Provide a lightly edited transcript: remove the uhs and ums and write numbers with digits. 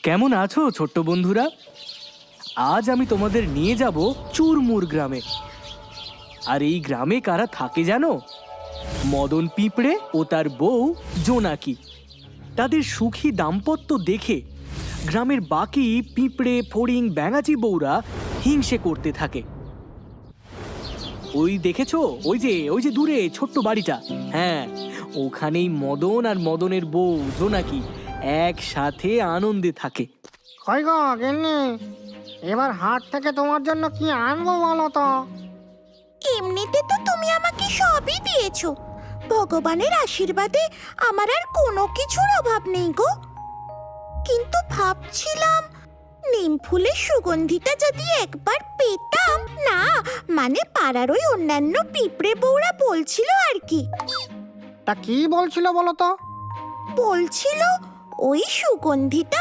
কেমন আছো ছোট্ট বন্ধুরা? আজ আমি তোমাদের নিয়ে যাব চুরমুর গ্রামে। আর এই গ্রামে কারা থাকে জানো? মদন পিঁপড়ে ও তার বউ জোনাকি। তাদের সুখী দাম্পত্য দেখে গ্রামের বাকি পিঁপড়ে, ফড়িং, ব্যাঙাচি বউরা হিংসে করতে থাকে। ওই দেখেছো, ওই যে দূরে ছোট্ট বাড়িটা, হ্যাঁ, ওখানেই মদন আর মদনের বউ জোনাকি একসাথে আনন্দে থাকে। কই গো গিন্নি, এবার হাট থেকে তোমার জন্য কি আনবো বলো তো? এমনিতে তো তুমি আমাকে সবই দিয়েছো। ভগবানের আশীর্বাদে আমার আর কোনো কিছুর অভাব নেই গো। কিন্তু ভাবছিলাম নিম ফুলের সুগন্ধিটা যদি একবার পেতাম। না, মানে পাড়ার ওই অন্যান্য পিঁপড়ে বউরা বলছিল আর কি। তা কি বলছিল বলো তো? বলছিল ওই সুগন্ধিটা